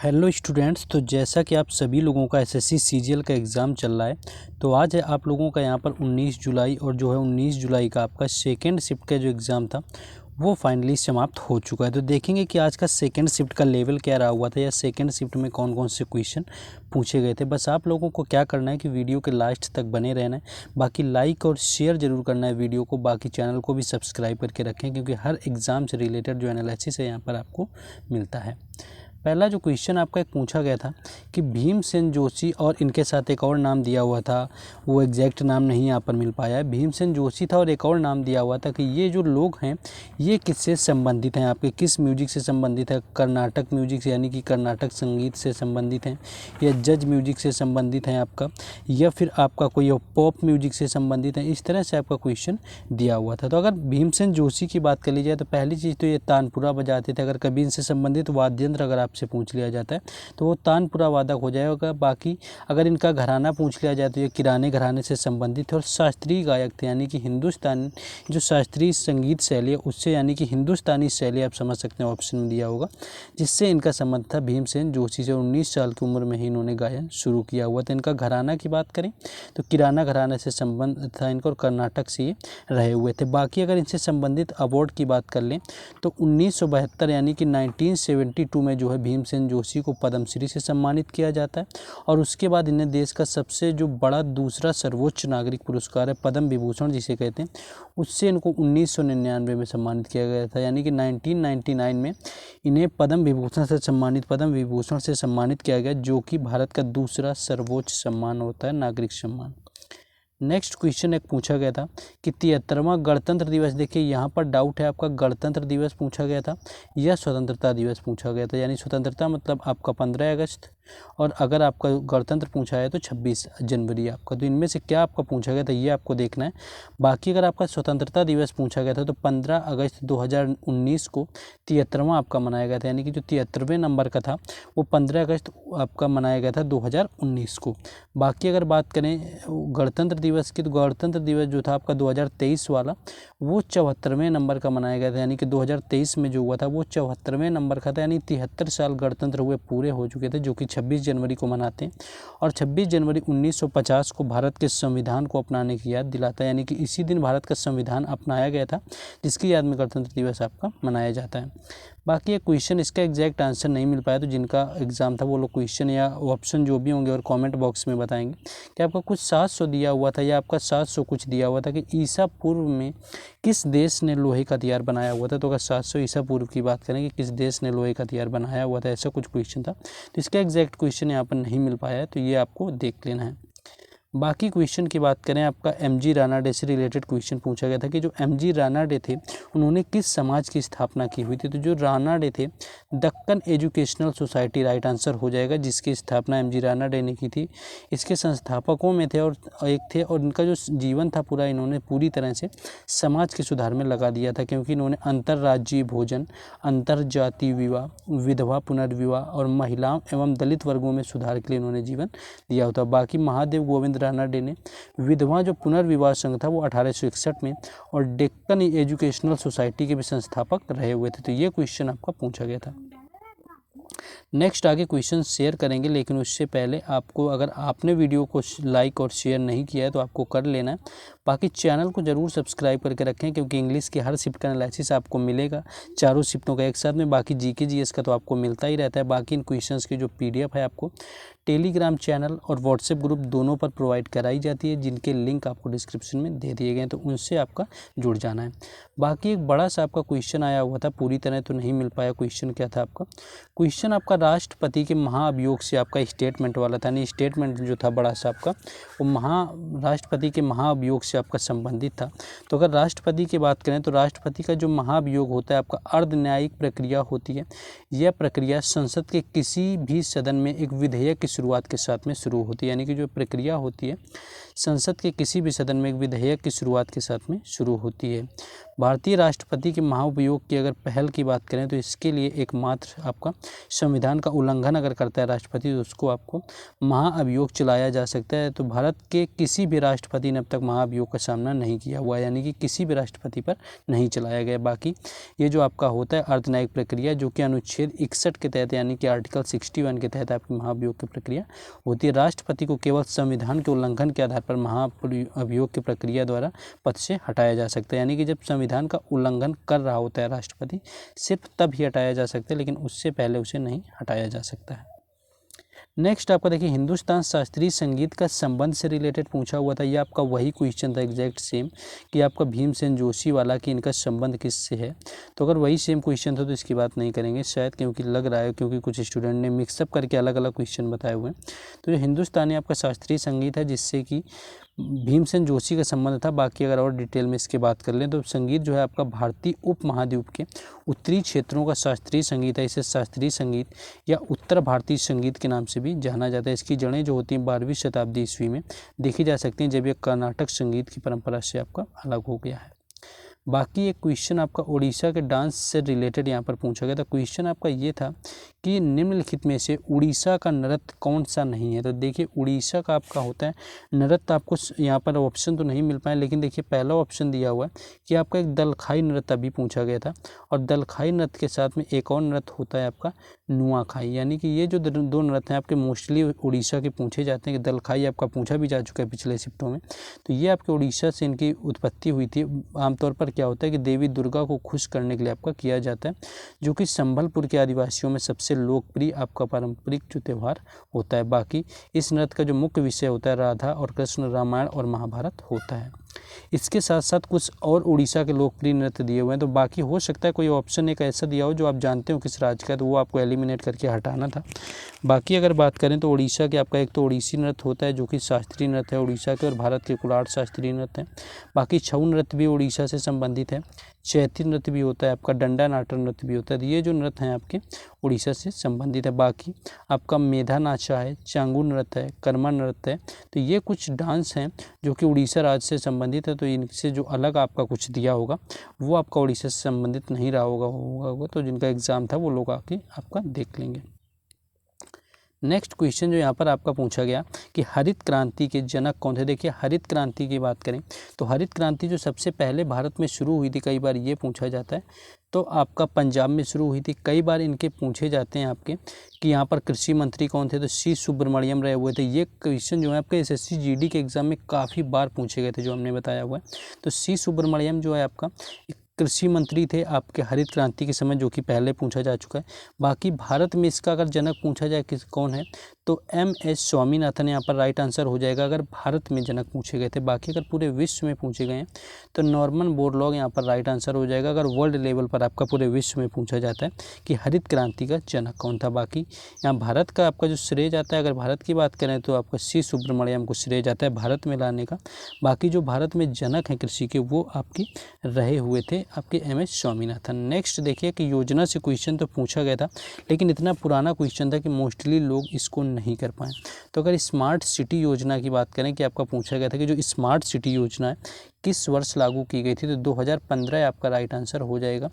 Hello students. तो जैसा कि आप सभी लोगों का एसएससी सीजीएल का एग्ज़ाम चल रहा है, तो आज है आप लोगों का यहाँ पर 19 जुलाई और जो है 19 जुलाई का आपका सेकेंड शिफ्ट का जो एग्ज़ाम था वो फाइनली समाप्त हो चुका है। तो देखेंगे कि आज का सेकेंड शिफ्ट का लेवल क्या रहा हुआ था या सेकेंड शिफ्ट में कौन कौन से क्वेश्चन पूछे गए थे। बस आप लोगों को क्या करना है कि वीडियो के लास्ट तक बने रहना है, बाकी लाइक और शेयर ज़रूर करना है वीडियो को, बाकी चैनल को भी सब्सक्राइब करके रखें क्योंकि हर एग्ज़ाम से रिलेटेड जो एनालिसिस है यहाँ पर आपको मिलता है। पहला जो क्वेश्चन आपका एक पूछा गया था कि भीमसेन जोशी और इनके साथ एक और नाम दिया हुआ था, वो एग्जैक्ट नाम नहीं यहाँ पर मिल पाया है। भीमसेन जोशी था और एक और नाम दिया हुआ था कि ये जो लोग हैं ये किससे संबंधित हैं, आपके किस म्यूजिक से संबंधित है। कर्नाटक म्यूजिक यानी कि कर्नाटक संगीत से संबंधित हैं, या जज म्यूजिक से संबंधित हैं आपका, या फिर आपका कोई पॉप म्यूजिक से संबंधित है। इस तरह से आपका क्वेश्चन दिया हुआ था। तो अगर भीमसेन जोशी की बात कर ली जाए तो पहली चीज़ तो ये तानपुरा बजाते थे। अगर कभी इनसे संबंधित वाद्य यंत्र अगर आपसे पूछ लिया जाता है तो वो तानपुरा वादक हो जाएगा। बाकी अगर इनका घराना पूछ लिया जाए तो ये किराने घराने से संबंधित है और शास्त्रीय गायक थे, यानी कि हिंदुस्तानी जो शास्त्रीय संगीत शैली है उससे, यानी कि हिंदुस्तानी शैली आप समझ सकते हैं, ऑप्शन में दिया होगा, जिससे इनका संबंध था भीमसेन जोशी से। 19 साल की उम्र में ही इन्होंने गायन शुरू किया हुआ था। इनका घराना की बात करें तो किराना घराने से संबंध था इनका और कर्नाटक से ये रहे हुए थे। बाकी अगर इनसे संबंधित अवार्ड की बात कर लें तो 1972 यानी कि 1972 में जो है भीमसेन जोशी को पद्मश्री से सम्मानित किया जाता है और उसके बाद इन्हें देश का सबसे जो बड़ा दूसरा सर्वोच्च नागरिक पुरस्कार है पद्म विभूषण जिसे कहते हैं, उससे इनको 1999 में सम्मानित किया गया था। यानी कि 1999 में इन्हें पद्म विभूषण से सम्मानित किया गया, जो कि भारत का दूसरा सर्वोच्च सम्मान होता है, नागरिक सम्मान। नेक्स्ट क्वेश्चन एक पूछा गया था कि 73वां गणतंत्र दिवस, देखिए यहाँ पर डाउट है आपका, गणतंत्र दिवस पूछा गया था या स्वतंत्रता दिवस पूछा गया था। यानी स्वतंत्रता मतलब आपका 15 अगस्त और अगर आपका गणतंत्र पूछा है तो 26 जनवरी आपका। तो इनमें से क्या आपका पूछा गया था ये आपको देखना है। बाकी अगर आपका स्वतंत्रता दिवस पूछा गया था तो 15 अगस्त 2019 को 73वां आपका मनाया गया था, यानी कि जो 73वें नंबर का था वो 15 अगस्त आपका मनाया गया था 2019 को। बाकी अगर बात करें गणतंत्र दिवस की तो गणतंत्र दिवस जो था आपका 2023 वाला वो 74वें नंबर का मनाया गया था, यानी कि 2023 में जो हुआ था वो 74वें नंबर का था। यानी 73 साल गणतंत्र हुए पूरे हो चुके थे, जो कि 26 जनवरी को मनाते हैं। और 26 जनवरी 1950 को भारत के संविधान को अपनाने की याद दिलाता है, यानी कि इसी दिन भारत का संविधान अपनाया गया था, जिसकी याद में गणतंत्र दिवस आपका मनाया जाता है। बाकी ये क्वेश्चन इसका एग्जैक्ट आंसर नहीं मिल पाया, तो जिनका एग्जाम था वो लोग क्वेश्चन या ऑप्शन जो भी होंगे और कमेंट बॉक्स में बताएंगे कि आपका कुछ 700 दिया हुआ था या आपका 700 कुछ दिया हुआ था कि ईसा पूर्व में किस देश ने लोहे का हथियार बनाया हुआ था। तो अगर 700 ईसा पूर्व की बात करें कि किस देश ने लोहे का हथियार बनाया हुआ था, ऐसा कुछ क्वेश्चन था, तो इसका एग्जैक्ट क्वेश्चन यहाँ पर नहीं मिल पाया है, तो ये आपको देख लेना है। बाकी क्वेश्चन की बात करें, आपका एमजी रानाडे से रिलेटेड क्वेश्चन पूछा गया था कि जो एमजी रानाडे थे उन्होंने किस समाज की स्थापना की हुई थी। तो जो रानाडे थे Deccan educational society right answer हो जाएगा, जिसकी स्थापना एमजी रानाडे ने की थी। इसके संस्थापकों में थे और एक थे, और इनका जो जीवन था पूरा इन्होंने पूरी तरह से समाज के सुधार में लगा दिया था, क्योंकि इन्होंने अंतर्राज्यीय भोजन, अंतर्जातीय विवाह, विधवा पुनर्विवाह और महिलाओं एवं दलित वर्गों में सुधार के लिए इन्होंने जीवन दिया होता। बाकी महादेव गोविंद रानाडे ने विधवा जो पुनर्विवाह संघ था वो 1861 में और डेक्कन एजुकेशनल सोसाइटी के भी संस्थापक रहे हुए थे। तो ये क्वेश्चन आपका पूछा गया था। नेक्स्ट आगे क्वेश्चन शेयर करेंगे, लेकिन उससे पहले आपको, अगर आपने वीडियो को लाइक और शेयर नहीं किया है तो आपको कर लेना है। बाकी चैनल को ज़रूर सब्सक्राइब करके रखें, क्योंकि इंग्लिश की हर शिफ्ट का एनालिसिस आपको मिलेगा, चारों शिफ्टों का एक साथ में। बाकी जीके जीएस का तो आपको मिलता ही रहता है। बाकी इन क्वेश्चंस की जो पीडीएफ है आपको टेलीग्राम चैनल और व्हाट्सएप ग्रुप दोनों पर प्रोवाइड कराई जाती है, जिनके लिंक आपको डिस्क्रिप्शन में दे दिए गए हैं, तो उनसे आपका जुड़ जाना है। बाकी एक बड़ा सा आपका क्वेश्चन आया हुआ था, पूरी तरह तो नहीं मिल पाया। क्वेश्चन क्या था आपका? क्वेश्चन आपका राष्ट्रपति के महाअभियोग से आपका स्टेटमेंट वाला था, नहीं स्टेटमेंट जो था बड़ा सा आपका वो राष्ट्रपति के महाअभियोग से आपका संबंधित था। तो अगर राष्ट्रपति की बात करें तो राष्ट्रपति का जो महाअभियोग होता है आपका अर्ध न्यायिक प्रक्रिया होती है। यह प्रक्रिया संसद के किसी भी सदन में एक विधेयक की शुरुआत के साथ में शुरू होती है, यानी कि जो प्रक्रिया होती है संसद के किसी भी सदन में एक विधेयक की शुरुआत के साथ में शुरू होती है। भारतीय राष्ट्रपति के महाभियोग की अगर पहल की बात करें तो इसके लिए एकमात्र आपका संविधान का उल्लंघन अगर करता है राष्ट्रपति तो उसको आपको महाअभियोग चलाया जा सकता है। तो भारत के किसी भी राष्ट्रपति ने अब तक महाअभियोग का सामना नहीं किया हुआ है, यानी कि किसी भी राष्ट्रपति पर नहीं चलाया गया। बाकी ये जो आपका होता है अर्धन्यायिक प्रक्रिया, जो कि अनुच्छेद 61 के तहत यानी कि आर्टिकल 61 के तहत आपकी महाअभियोग की प्रक्रिया होती है। राष्ट्रपति को केवल संविधान के उल्लंघन के आधार पर महाअभियोग की प्रक्रिया द्वारा पद से हटाया जा सकता है, यानी कि जब संविधान का उल्लंघन कर रहा होता है राष्ट्रपति सिर्फ तब ही हटाया जा सकता है, लेकिन उससे पहले उसे नहीं हटाया जा सकता है। नेक्स्ट आपका देखिए हिंदुस्तान शास्त्रीय संगीत का संबंध से रिलेटेड पूछा हुआ था। ये आपका वही क्वेश्चन था एग्जैक्ट सेम कि आपका भीमसेन जोशी वाला कि इनका संबंध किससे है। तो अगर वही सेम क्वेश्चन था तो इसकी बात नहीं करेंगे शायद, क्योंकि लग रहा है क्योंकि कुछ स्टूडेंट ने मिक्सअप करके अलग अलग क्वेश्चन बताए हुए हैं। तो जो हिंदुस्तानी आपका शास्त्रीय संगीत है जिससे कि भीमसेन जोशी का संबंध था। बाकी अगर और डिटेल में इसकी बात कर लें तो संगीत जो है आपका भारतीय उपमहाद्वीप के उत्तरी क्षेत्रों का शास्त्रीय संगीत है। इसे शास्त्रीय संगीत या उत्तर भारतीय संगीत के नाम से भी जाना जाता है। इसकी जड़ें जो होती हैं 12वीं शताब्दी ईस्वी में देखी जा सकती हैं, जब ये कर्नाटक संगीत की परंपरा से आपका अलग हो गया है। बाकी एक क्वेश्चन आपका उड़ीसा के डांस से रिलेटेड यहाँ पर पूछा गया था। क्वेश्चन आपका ये था कि निम्नलिखित में से उड़ीसा का नृत्य कौन सा नहीं है। तो देखिए उड़ीसा का आपका होता है नृत्य, आपको यहाँ पर ऑप्शन तो नहीं मिल पाए, लेकिन देखिए पहला ऑप्शन दिया हुआ है कि आपका एक दलखाई नृत्य अभी पूछा गया था, और दलखाई नृत्य के साथ में एक और नृत्य होता है आपका नुआखाई। यानी कि ये जो दो नृत्य हैं आपके मोस्टली उड़ीसा के पूछे जाते हैं। कि दलखाई आपका पूछा भी जा चुका है पिछले शिफ्टों में, तो ये आपके उड़ीसा से इनकी उत्पत्ति हुई थी। आमतौर पर क्या होता है कि देवी दुर्गा को खुश करने के लिए आपका किया जाता है, जो कि संबलपुर के आदिवासियों में सबसे लोकप्रिय आपका पारंपरिक जो त्यौहार होता है। बाकी इस नृत्य का जो मुख्य विषय होता है राधा और कृष्ण, रामायण और महाभारत होता है। इसके साथ साथ कुछ और उड़ीसा के लोकप्रिय नृत्य दिए हुए हैं, तो बाकी हो सकता है कोई ऑप्शन एक ऐसा दिया हो जो आप जानते हो किस राज्य का है, तो वो आपको एलिमिनेट करके हटाना था। बाकी अगर बात करें तो उड़ीसा के आपका एक तो ओडिसी नृत्य होता है जो कि शास्त्रीय नृत्य है उड़ीसा के, और भारत के कुल 8 शास्त्रीय नृत्य हैं। बाकी छऊ नृत्य भी उड़ीसा से संबंधित है, चैती नृत्य भी होता है आपका, डंडा नाट्य नृत्य भी होता है। ये जो नृत्य हैं आपके उड़ीसा से संबंधित है। बाकी आपका मेधा नाचा है, चांगू नृत्य है, कर्मा नृत्य है। तो ये कुछ डांस हैं जो कि उड़ीसा राज्य से संबंधित है। तो इनसे जो अलग आपका कुछ दिया होगा वो आपका उड़ीसा से संबंधित नहीं रहा होगा तो जिनका एग्जाम था वो लोग आके आपका देख लेंगे। नेक्स्ट क्वेश्चन जो यहाँ पर आपका पूछा गया कि हरित क्रांति के जनक कौन थे। देखिए हरित क्रांति की बात करें तो हरित क्रांति जो सबसे पहले भारत में शुरू हुई थी, कई बार ये पूछा जाता है, तो आपका पंजाब में शुरू हुई थी। कई बार इनके पूछे जाते हैं आपके कि यहाँ पर कृषि मंत्री कौन थे, तो सी सुब्रमण्यम रहे हुए थे। ये क्वेश्चन जो है आपके एसएससी जीडी के एग्जाम में काफ़ी बार पूछे गए थे जो हमने बताया हुआ है। तो सी सुब्रमण्यम जो है आपका कृषि मंत्री थे आपके हरित क्रांति के समय, जो कि पहले पूछा जा चुका है। बाकी भारत में इसका अगर जनक पूछा जाए किस कौन है तो MS स्वामीनाथन यहाँ पर राइट आंसर हो जाएगा अगर भारत में जनक पूछे गए थे। बाकी अगर पूरे विश्व में पूछे गए हैं तो नॉर्मन बोरलॉग यहाँ पर राइट आंसर हो जाएगा अगर वर्ल्ड लेवल पर आपका पूरे विश्व में पूछा जाता है कि हरित क्रांति का जनक कौन था। बाकी यहाँ भारत का आपका जो श्रेय जाता है, अगर भारत की बात करें तो आपका सी सुब्रमण्यम को श्रेय जाता है भारत में लाने का। बाकी जो भारत में जनक हैं कृषि के वो आपकी रहे हुए थे आपके MS स्वामीनाथन। नेक्स्ट देखिए कि योजना से क्वेश्चन तो पूछा गया था, लेकिन इतना पुराना क्वेश्चन था कि मोस्टली लोग इसको नहीं कर पाए। तो अगर स्मार्ट सिटी योजना की बात करें कि आपका पूछा गया था कि जो स्मार्ट सिटी योजना है किस वर्ष लागू की गई थी, तो 2015 आपका राइट आंसर हो जाएगा।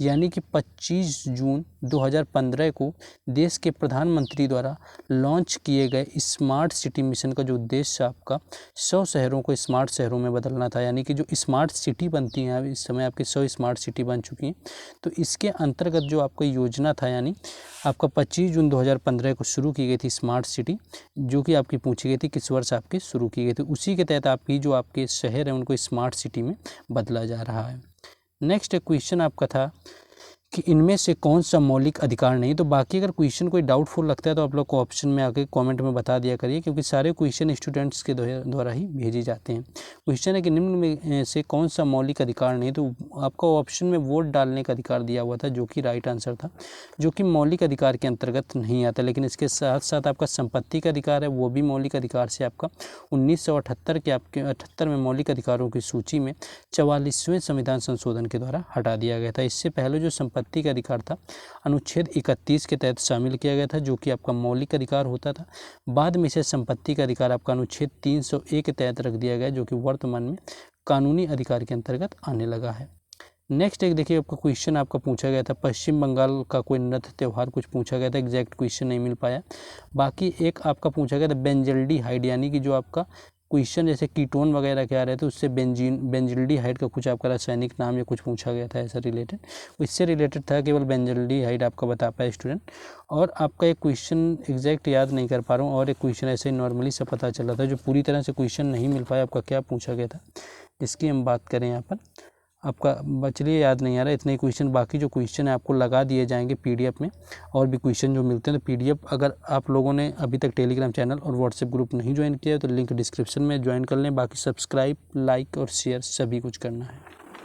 यानी कि 25 जून 2015 को देश के प्रधानमंत्री द्वारा लॉन्च किए गए स्मार्ट सिटी मिशन का जो उद्देश्य आपका 100 शहरों को स्मार्ट शहरों में बदलना था। यानी कि जो स्मार्ट सिटी बनती हैं इस समय आपकी 100 स्मार्ट सिटी बन चुकी हैं। तो इसके अंतर्गत जो आपका योजना था यानी आपका 25 जून 2015 को शुरू की गई थी स्मार्ट सिटी, जो कि आपकी पूछी गई थी किस वर्ष आपकी शुरू की गई थी। उसी के तहत आपकी जो आपके शहर हैं उनको स्मार्ट सिटी में बदला जा रहा है। नेक्स्ट क्वेश्चन आपका था कि इनमें से कौन सा मौलिक अधिकार नहीं। तो बाकी अगर क्वेश्चन कोई डाउटफुल लगता है तो आप लोग को ऑप्शन में आके कमेंट में बता दिया करिए, क्योंकि सारे क्वेश्चन स्टूडेंट्स के द्वारा ही भेजे जाते हैं। क्वेश्चन है कि निम्न में से कौन सा मौलिक अधिकार नहीं, तो आपका ऑप्शन में वोट डालने का अधिकार दिया हुआ था जो कि राइट आंसर था, जो कि मौलिक अधिकार के अंतर्गत नहीं आता। लेकिन इसके साथ साथ आपका संपत्ति का अधिकार है वो भी मौलिक अधिकार से आपका 1978 के आपके 78 में मौलिक अधिकारों की सूची में 44वें संविधान संशोधन के द्वारा हटा दिया गया था। इससे पहले जो संपत्ति का अधिकार था अनुच्छेद 31 के तहत शामिल किया गया था, जो कि आपका मौलिक अधिकार होता था। बाद में इसे संपत्ति का अधिकार आपका अनुच्छेद 301 के तहत रख दिया गया, जो कि वर्तमान में कानूनी अधिकार के अंतर्गत आने लगा है। नेक्स्ट एक देखिए आपका क्वेश्चन आपका पूछा गया था, पश्चिम बंगाल का कोई नृत्य त्यौहार कुछ पूछा गया था, एग्जैक्ट क्वेश्चन नहीं मिल पाया। बाकी एक आपका पूछा गया था बेंजल्डिहाइड, यानी कि जो आपका क्वेश्चन जैसे कीटोन वगैरह के आ रहे थे उससे बेंजल्डिहाइड का कुछ आपका रासायनिक नाम या कुछ पूछा गया था ऐसा रिलेटेड, इससे रिलेटेड था, केवल बेंजल्डिहाइड आपका बता पाया स्टूडेंट। और आपका एक क्वेश्चन एग्जैक्ट याद नहीं कर पा रहा हूँ, और एक क्वेश्चन ऐसे ही नॉर्मली सा पता चला था जो पूरी तरह से क्वेश्चन नहीं मिल पाया, आपका क्या पूछा गया था इसकी हम बात करें यहाँ पर, आपका बचलिए याद नहीं आ रहा इतने क्वेश्चन। बाकी जो क्वेश्चन है आपको लगा दिए जाएंगे पीडीएफ में, और भी क्वेश्चन जो मिलते हैं तो पीडीएफ अगर आप लोगों ने अभी तक टेलीग्राम चैनल और व्हाट्सएप ग्रुप नहीं ज्वाइन किया है तो लिंक डिस्क्रिप्शन में ज्वाइन कर लें। बाकी सब्सक्राइब, लाइक और शेयर सभी कुछ करना है।